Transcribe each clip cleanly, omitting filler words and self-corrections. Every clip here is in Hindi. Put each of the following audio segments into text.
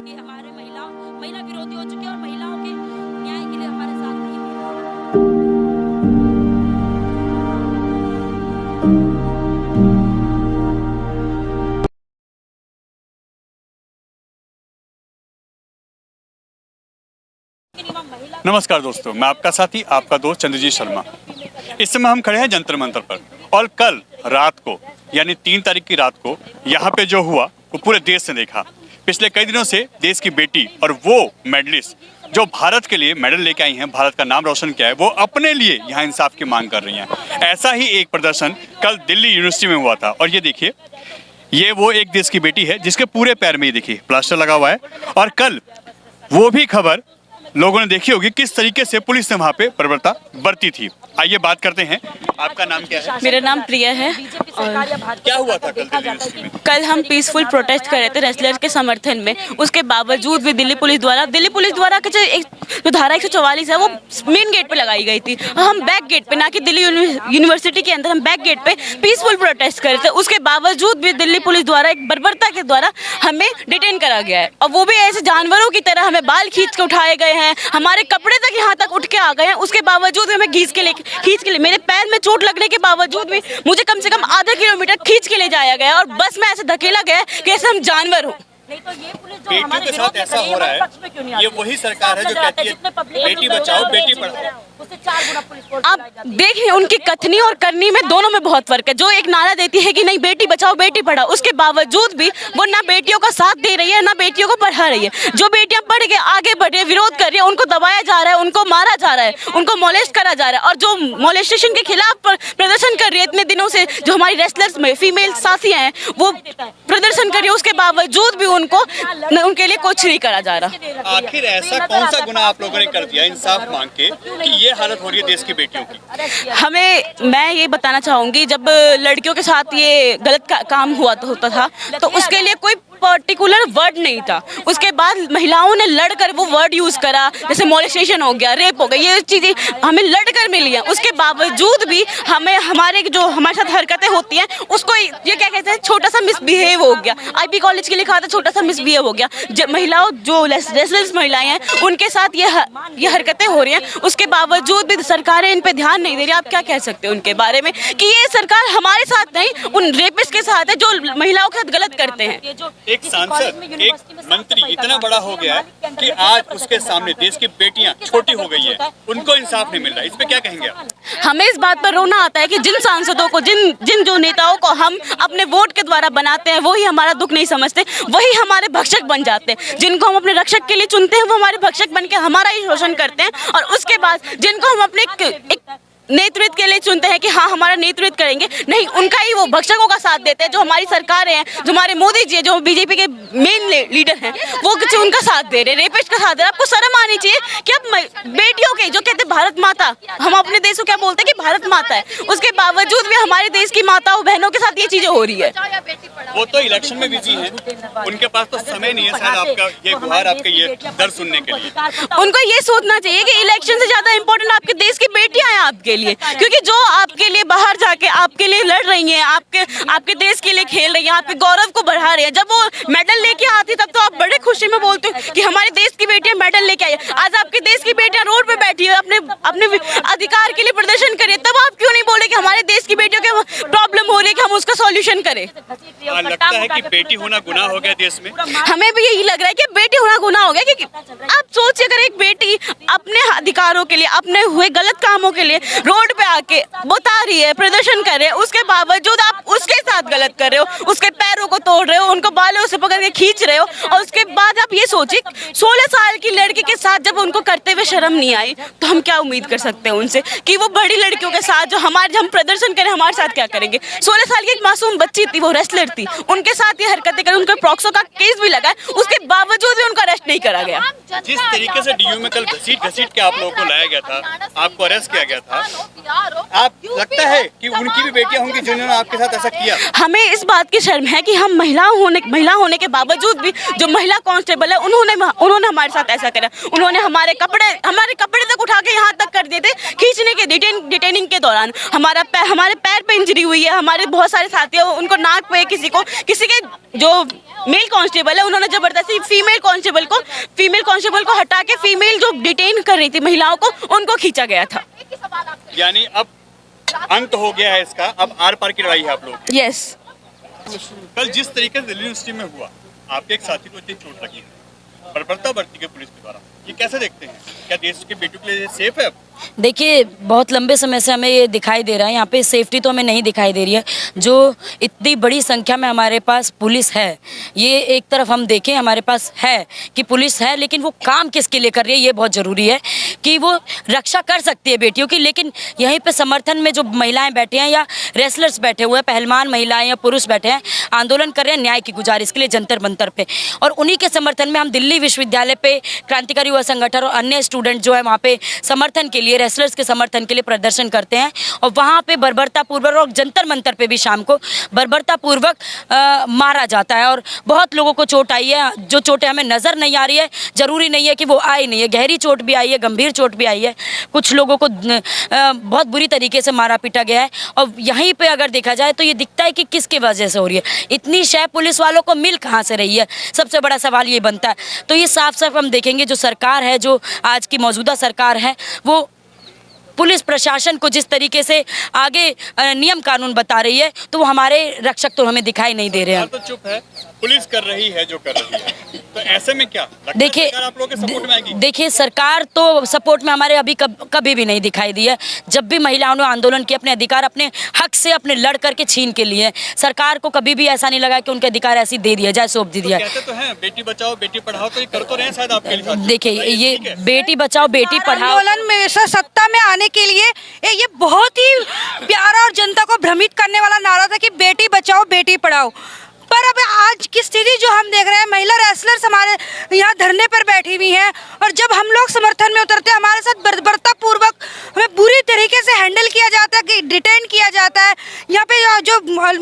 कि हमारे महिला विरोधी हो चुके हैं और महिलाओं के न्याय के लिए हमारे साथ नहीं है। नमस्कार दोस्तों, मैं आपका साथी आपका दोस्त चंद्रजीत शर्मा। इस समय हम खड़े हैं जंतर मंतर पर और कल रात को यानी 3 तारीख की रात को यहाँ पे जो हुआ वो पूरे देश ने देखा। पिछले कई दिनों से देश की बेटी और वो मेडलिस्ट जो भारत के लिए मेडल लेके आई हैं, भारत का नाम रोशन किया है, वो अपने लिए यहाँ इंसाफ की मांग कर रही हैं। ऐसा ही एक प्रदर्शन कल दिल्ली यूनिवर्सिटी में हुआ था और ये देखिए, ये वो एक देश की बेटी है जिसके पूरे पैर में ये देखिए प्लास्टर लगा हुआ है। और कल वो भी खबर लोगों ने देखी होगी किस तरीके से पुलिस ने वहां पे बर्बरता बरती थी। आइए बात करते हैं। आपका नाम क्या है? मेरा नाम प्रिया है। और क्या हुआ था कल दिल्ली यूनिवर्सिटी में? कल हम पीसफुल प्रोटेस्ट कर रहे थे रेसलर के समर्थन में। उसके बावजूद भी दिल्ली पुलिस द्वारा के जो धारा 144 है वो मेन गेट पे लगाई गई थी। हम बैक गेट पे, ना कि दिल्ली यूनिवर्सिटी के अंदर, हम बैक गेट पे पीसफुल प्रोटेस्ट कर रहे थे। उसके बावजूद भी दिल्ली पुलिस द्वारा एक बर्बरता के द्वारा हमें डिटेन करा गया है और वो भी ऐसे जानवरों की तरह हमें बाल खींच के उठाए गए हैं, हमारे कपड़े तक यहाँ तक उठ के आ गए हैं। उसके बावजूद हमें खींच के लिए मेरे पैर में चोट लगने के बावजूद भी मुझे कम से कम आधा किलोमीटर खींच के ले जाया गया और बस में ऐसे धकेला गया कि ऐसे हम जानवर हो। नहीं तो ये पुलिस जो बेटियों के साथ ऐसा हो रहा है, ये वही सरकार है जो कहती है बेटी बचाओ बेटी पढ़ाओ। उससे 4 गुना पुलिस फोर्स आप देखिए उनकी कथनी और करनी में दोनों में बहुत फर्क है। जो एक नारा देती है कि नहीं बेटी बचाओ बेटी पढ़ाओ, उसके बावजूद भी वो ना बेटियों का साथ दे रही है ना बेटियों को पढ़ा रही है। जो बेटियां पढ़ के आगे बढ़ रही है, विरोध कर रही है, उनको दबाया जा रहा है, उनको मारा जा रहा है, उनको मोलेस्ट करा जा रहा है। और जो मोलेस्टेशन के खिलाफ प्रदर्शन कर रही है इतने दिनों से, जो हमारी रेसलर्स में फीमेल साथियां हैं वो प्रदर्शन कर रही है, उसके बावजूद भी उनके लिए कुछ नहीं करा जा रहा। आखिर ऐसा कौन सा गुनाह आप लोगों ने कर दिया इंसाफ मांग के कि ये हालत हो रही है देश की बेटियों की? मैं ये बताना चाहूंगी, जब लड़कियों के साथ ये गलत काम होता था तो उसके लिए कोई पर्टिकुलर वर्ड नहीं था। उसके बाद महिलाओं ने लड़कर वो वर्ड यूज करा, जैसे मोलेस्टेशन हो गया, रेप हो गया, ये चीजें हमें लड़कर मिली हैं। उसके बावजूद भी हमें हमारे साथ हरकतें होती हैं, उसको ये क्या कहते हैं, छोटा सा मिसबिहेव हो गया। आईपी कॉलेज के लिए कहा था छोटा सा मिसबिहेव हो गया। महिलाओं जो रेसलर्स महिलाएं हैं उनके साथ ये हरकतें हो रही हैं, उसके बावजूद भी सरकारें इन पे ध्यान नहीं दे रही। आप क्या कह सकते हैं उनके बारे में कि ये सरकार हमारे साथ नहीं उन रेपिस्ट के साथ है जो महिलाओं के साथ गलत करते हैं। एक सांसद, एक मंत्री इतना बड़ा हो गया है कि आज उसके सामने देश की बेटियां छोटी हो गई है, उनको इंसाफ नहीं मिल रहा। इस पे क्या कहेंगे आप? हमें इस बात पर रोना आता है कि जिन सांसदों को, जिन जो नेताओं को हम अपने वोट के द्वारा बनाते हैं वही हमारा दुख नहीं समझते, वही हमारे भक्षक बन जाते हैं। जिनको हम अपने रक्षक के लिए चुनते हैं वो हमारे भक्षक बन के हमारा ही शोषण करते हैं। और उसके बाद जिनको हम अपने एक नेतृत्व के लिए चुनते हैं कि हाँ हमारा नेतृत्व करेंगे, नहीं उनका ही वो भक्षकों का साथ देते हैं। जो हमारी सरकारें हैं, जो हमारे मोदी जी, जो बीजेपी के मेन लीडर हैं, वो कुछ उनका साथ दे रहे हैं, रेपिस्ट का साथ दे रहे हैं। आपको शर्म आनी चाहिए कि अब बेटियों के जो कहते हैं भारत माता, हम अपने देश को क्या बोलते हैं कि भारत माता है, उसके बावजूद भी हमारे देश की माताओं बहनों के साथ ये चीजें हो रही है। वो तो इलेक्शन में बिजी है, उनके पास तो समय नहीं है शायद आपका ये गुहार, आपके ये दर्द सुनने के लिए। उनको ये सोचना चाहिए कि इलेक्शन से ज्यादा इम्पोर्टेंट आपके देश की बेटियां हैं आपके लिए, क्योंकि जो आपके लिए बाहर जाके आपके लिए लड़ रही हैं, आपके देश के लिए खेल रही हैं, आपके गौरव को बढ़ा रही है। जब वो मेडल लेके आती तब तो आप बड़े खुशी में बोलते हो कि हमारे देश की बेटियां मेडल लेके आई। आज आपके देश की बेटियां रोड पे बैठी है, अपने अधिकार के लिए प्रदर्शन करे, तब आप क्यों नहीं बोले कि हमारे देश की बेटियों के प्रॉब्लम हो रही है कि हम उसका सॉल्यूशन करें? लगता है कि बेटी होना गुनाह हो गया देश में। हमें भी यही लग रहा है कि बेटी होना गुनाह हो गया, क्योंकि आप सोचिए अगर एक बेटी अपने अधिकारों के लिए, अपने हुए गलत कामों के लिए रोड पे आके बता रही है, प्रदर्शन कर रहे हैं, उसके बावजूद आप उसके साथ गलत कर रहे हो, उसके पैरों को तोड़ रहे हो, उनको बालों से पकड़ के खींच रहे हो। और उसके बाद आप ये सोचिए 16 साल की लड़की के साथ जब उनको करते हुए शर्म नहीं आई तो हम क्या उम्मीद कर सकते हैं उनसे कि वो बड़ी लड़कियों के साथ जो हम प्रदर्शन करें, हमारे साथ क्या करेंगे? 16 साल की एक मासूम बच्ची थी, वो रेसलर थी, उनके साथ ये हरकतें करें, उनका प्रॉक्सो का केस भी लगा है, उसके बावजूद भी उनका अरेस्ट नहीं करा गया। जिस तरीके से डीयू में कल घसीट घसीट के आप लोगों को लाया गया था, आपको अरेस्ट किया गया था, आप लगता है कि उनकी भी बेटियां होंगी जिन्होंने आपके साथ ऐसा किया? हमें इस बात की शर्म है कि हम महिला होने के बावजूद भी जो महिला कांस्टेबल है उन्होंने हमारे साथ ऐसा करा। उन्होंने हमारे कपड़े तक उठा के यहाँ तक कर दिए थे खींचने के डिटेनिंग के दौरान। हमारे पैर पे इंजरी हुई है, हमारे बहुत सारे साथी हैं उनको नाक पे, किसी के जो मेल कांस्टेबल है उन्होंने जबरदस्ती फीमेल कांस्टेबल को हटा के फीमेल जो डिटेन कर रही थी महिलाओं को उनको खींचा गया था। यानी अब अंत हो गया है इसका, अब आर पार की लड़ाई है आप लोग। यस। कल जिस तरीके से दिल्ली यूनिवर्सिटी में हुआ, आपके एक साथी को इतनी चोट लगी बर्बरता बरती के पुलिस के द्वारा, ये कैसे देखते हैं? क्या देश के बेटियों के लिए सेफ है अब? देखिए, बहुत लंबे समय से हमें ये दिखाई दे रहा है, यहाँ पे सेफ्टी तो हमें नहीं दिखाई दे रही है। जो इतनी बड़ी संख्या में हमारे पास पुलिस है, ये एक तरफ हम देखें हमारे पास है कि पुलिस है, लेकिन वो काम किसके लिए कर रही है ये बहुत ज़रूरी है कि वो रक्षा कर सकती है बेटियों की, लेकिन यहीं पे समर्थन में जो महिलाएं बैठे हैं या रेसलर्स बैठे हुए हैं, पहलवान महिलाएं या पुरुष बैठे हैं, आंदोलन कर रहे हैं न्याय की गुजारिश के लिए जंतर मंतर पे, और उन्हीं के समर्थन में हम दिल्ली विश्वविद्यालय पे क्रांतिकारी युवा संगठन और अन्य स्टूडेंट जो है वहाँ पे समर्थन के लिए, रेसलर्स के समर्थन के लिए प्रदर्शन करते हैं। और वहाँ पे बर्बरतापूर्वक और जंतर मंतर पे भी शाम को बर्बरतापूर्वक मारा जाता है और बहुत लोगों को चोट आई है। जो चोटें हमें नज़र नहीं आ रही है, ज़रूरी नहीं है कि वो आई नहीं है, गहरी चोट भी आई है, गंभीर चोट भी आई है, कुछ लोगों को बहुत बुरी तरीके से मारा पीटा गया है। और यहीं पर अगर देखा जाए तो ये दिखता है कि किसकी वजह से हो रही है, इतनी शय पुलिस वालों को मिल कहाँ से रही है, सबसे बड़ा सवाल ये बनता है। तो ये साफ साफ हम देखेंगे जो सरकार है, जो आज की मौजूदा सरकार है, वो पुलिस प्रशासन को जिस तरीके से आगे नियम कानून बता रही है, तो वो हमारे रक्षक तो हमें दिखाई नहीं दे रहे हैं। तो चुप है, पुलिस कर रही है जो कर रही है, तो ऐसे में क्या देखिए, आप लोगों के सपोर्ट में आएगी? देखिए, सरकार तो सपोर्ट में हमारे अभी कभी भी नहीं दिखाई दी है। जब भी महिलाओं ने आंदोलन किया, अपने अधिकार अपने हक से अपने लड़ करके छीन के लिए, सरकार को कभी भी ऐसा नहीं लगा कि उनके अधिकार ऐसी दे दिया जाए, सौंप दिया। कहते तो हैं बेटी बचाओ बेटी पढ़ाओ, तो ये कर तो रहे हैं शायद आपके लिए। देखिए, ये बेटी बचाओ बेटी पढ़ाओ आंदोलन में सत्ता में आने के लिए ये बहुत ही प्यारा और जनता को भ्रमित करने वाला नारा था कि बेटी बचाओ बेटी पढ़ाओ। पर अब आज की स्थिति जो हम देख रहे हैं, महिला रेसलर्स हमारे यहाँ धरने पर बैठी हुई हैं, और जब हम लोग समर्थन में उतरते हैं हमारे साथ बर्बरतापूर्वक हमें बुरी तरीके से हैंडल किया जाता है, कि डिटेन किया जाता है। यहाँ पे जो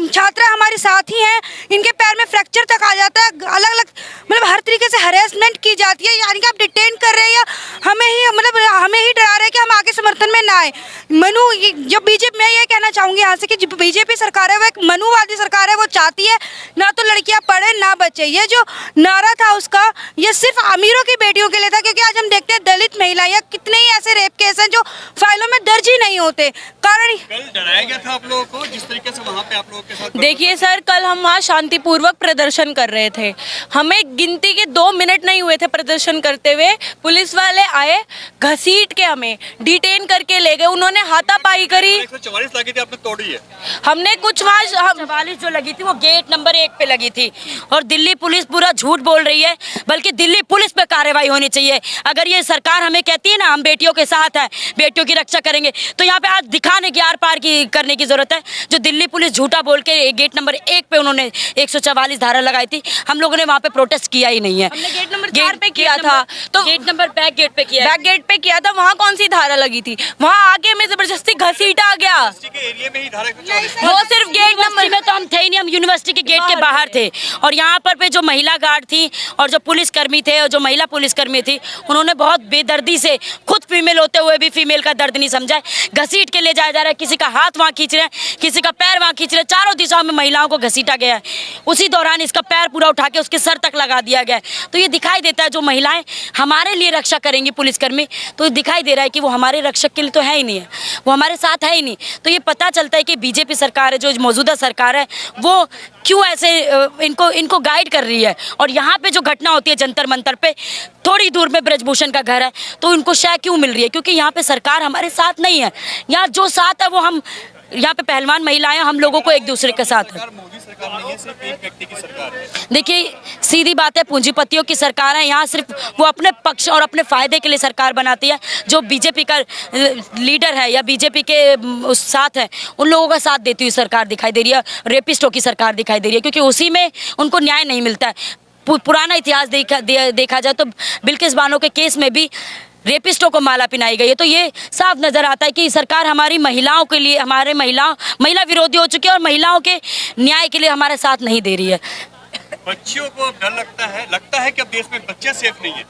छात्रा हमारी साथी हैं, इनके पैर में फ्रैक्चर तक आ जाता है, अलग अलग मतलब हर तरीके से हरेसमेंट की जाती है। यानी कि आप डिटेन कर रहे हैं या हमें ही डरा रहे हैं कि हम आगे समर्थन में ना आए। जो बीजेपी, मैं ये कहना चाहूँगी यहाँ से कि जो बीजेपी सरकार है वो एक मनुवादी सरकार है, वो चाहती है ना तो लड़कियां पढ़े ना बचे। ये जो नारा था उसका, ये सिर्फ अमीरों की बेटियों के लिए था, क्योंकि आज हम देखते हैं दलित महिलाएं या कितने ही ऐसे रेप केस हैं जो फाइलों में दर्ज ही नहीं होते। कारण कल डराया गया था आप लोगों को जिस तरीके से वहाँ पे आप लोगों के साथ। देखिए सर, कल हम वहाँ शांतिपूर्वक प्रदर्शन कर रहे थे, हमें गिनती के 2 मिनट नहीं हुए थे प्रदर्शन करते हुए, पुलिस वाले आए, घसीट के हमें डिटेन करके ले गए। उन्होंने हाथापाई करी। 144 लगी थी, आपने तोड़ी है। हमने कुछ वहाँ 44 जो लगी थी वो गेट नंबर 1 पे लगी थी, और दिल्ली पुलिस पूरा झूठ बोल रही है, बल्कि दिल्ली पुलिस पे कार्रवाई होनी चाहिए। अगर ये सरकार हमें कहती है ना हम बेटियों के साथ हैं, बेटियों की रक्षा करेंगे, तो यहाँ पे आज दिखाने की आर पार की करने की जरूरत है। जो दिल्ली पुलिस झूठा बोल के गेट नंबर 1 पे उन्होंने 144 धारा लगाई थी, हम लोगों ने वहाँ पे प्रोटेस्ट किया ही नहीं है। हमने गेट नंबर 4 पे किया था, तो गेट नंबर बैक गेट पे किया, बैक गेट पे किया था। वहाँ कौन सी धारा लगी थी? वहाँ आके हमें जबरदस्ती घसीटा गया। एरिया में ही धारा 144 वो सिर्फ गेट नंबर में तो हम थे ही नहीं, हम यूनिवर्सिटी के गेट के बाहर थे। और यहाँ पर पे जो महिला गार्ड थी और जो पुलिसकर्मी थे और जो महिला पुलिसकर्मी थी, उन्होंने बहुत बेदर्दी से, खुद फीमेल होते हुए भी फीमेल का दर्द नहीं समझा, घसीट के ले जाया जा रहा है। किसी का हाथ वहाँ खींच रहे हैं, किसी का पैर वहाँ खींच रहे हैं, चारों दिशाओं में महिलाओं को घसीटा गया है। उसी दौरान इसका पैर पूरा उठा के उसके सर तक लगा दिया गया है। तो ये दिखाई देता है जो महिलाएं हमारे लिए रक्षा करेंगी पुलिसकर्मी, तो ये दिखाई दे रहा है कि वो हमारे रक्षक के लिए तो है ही नहीं है, वो हमारे साथ है ही नहीं। तो ये पता चलता है कि बीजेपी सरकार है, जो मौजूदा सरकार है, वो क्यों ऐसे इनको गाइड कर रही है। और यहाँ पे जो घटना होती है जंतर मंतर पे, थोड़ी दूर में ब्रजभूषण का घर है, तो इनको शय क्यों मिल रही है? क्योंकि यहाँ पे सरकार हमारे साथ नहीं है। यहाँ जो साथ है वो हम, यहाँ पे पहलवान महिलाएं हम लोगों को एक दूसरे के साथ है। मोदी सरकार नहीं है, सिर्फ एक व्यक्ति की सरकार है। देखिए, सीधी बात है, पूंजीपतियों की सरकार है। यहाँ सिर्फ वो अपने पक्ष और अपने फायदे के लिए सरकार बनाती है। जो बीजेपी का लीडर है या बीजेपी के उस साथ है, उन लोगों का साथ देती हुई सरकार दिखाई दे रही है। रेपिस्टों की सरकार दिखाई दे रही है, क्योंकि उसी में उनको न्याय नहीं मिलता है। पुराना इतिहास देखा जाए तो बिल्किस बानो के केस में भी रेपिस्टों को माला पहनाई गई है। तो ये साफ नजर आता है कि सरकार हमारी महिलाओं के लिए, हमारे महिला विरोधी हो चुकी है और महिलाओं के न्याय के लिए हमारे साथ नहीं दे रही है। बच्चियों को डर लगता है कि अब देश में बच्चे सेफ नहीं है।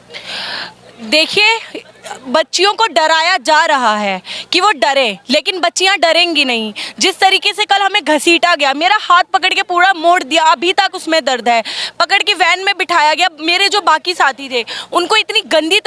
देखिए, बच्चियों को डराया जा रहा है कि वो डरे, लेकिन बच्चियां डरेंगी नहीं। जिस तरीके से कल हमें घसीटा गया, मेरा हाथ पकड़ के पूरा मोड़ दिया, अभी तक उसमें दर्द है, पकड़ के वैन में बिठाया गया। मेरे जो बाकी साथी थे उनको इतनी गंदी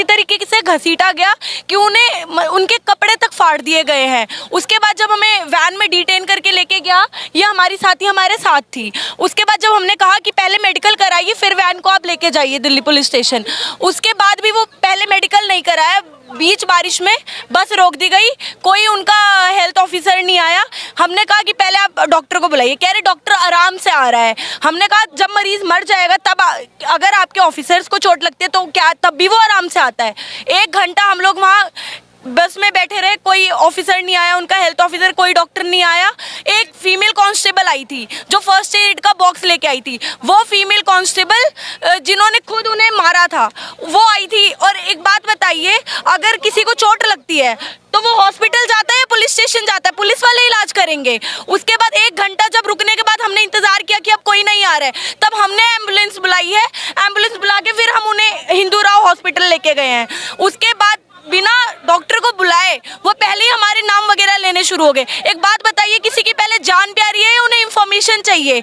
तरीके से घसीटा गया कि उनके कपड़े तक फाड़ दिए गए हैं। उसके बाद जब हमें वैन में डिटेन करके लेके गया, ये हमारी साथी हमारे साथ थी। उसके बाद जब हमने कहा कि पहले मेडिकल कराइए फिर वैन को आप लेके जाइए दिल्ली पुलिस स्टेशन, उसके बाद भी वो पहले मेडिकल नहीं कराया। बीच बारिश में बस रोक दी गई, कोई उनका हेल्थ ऑफिसर नहीं आया। हमने कहा कि पहले आप डॉक्टर को बुलाइए, कह रहे डॉक्टर आराम से आ रहा है। हमने कहा जब मरीज मर जाएगा तब अगर आपके ऑफिसर्स को चोट लगती है तो क्या तब भी वो आराम से आता है? 1 घंटा हम लोग वहाँ बस में बैठे रहे, कोई ऑफिसर नहीं आया, उनका हेल्थ ऑफिसर, कोई डॉक्टर नहीं आया। एक फीमेल कांस्टेबल आई थी जो फर्स्ट एड का बॉक्स लेके आई थी, वो फीमेल कांस्टेबल जिन्होंने खुद उन्हें मारा था वो आई थी। और एक बात बताइए, अगर किसी को चोट लगती है तो वो हॉस्पिटल जाता है या पुलिस स्टेशन जाता है? पुलिस वाले इलाज करेंगे। उसके बाद 1 घंटा जब रुकने के बाद हमने इंतजार किया कि अब कोई नहीं आ रहा है, तब हमने एम्बुलेंस बुलाई है। एम्बुलेंस बुला के फिर हम उन्हें हिंदू राव हॉस्पिटल लेके गए हैं। उसके बाद बिना डॉक्टर को बुलाए वो पहले ही हमारे नाम वगैरह लेने शुरू हो गए। एक बात बताइए, किसी की पहले जान प्यारी है या उन्हें इंफॉर्मेशन चाहिए?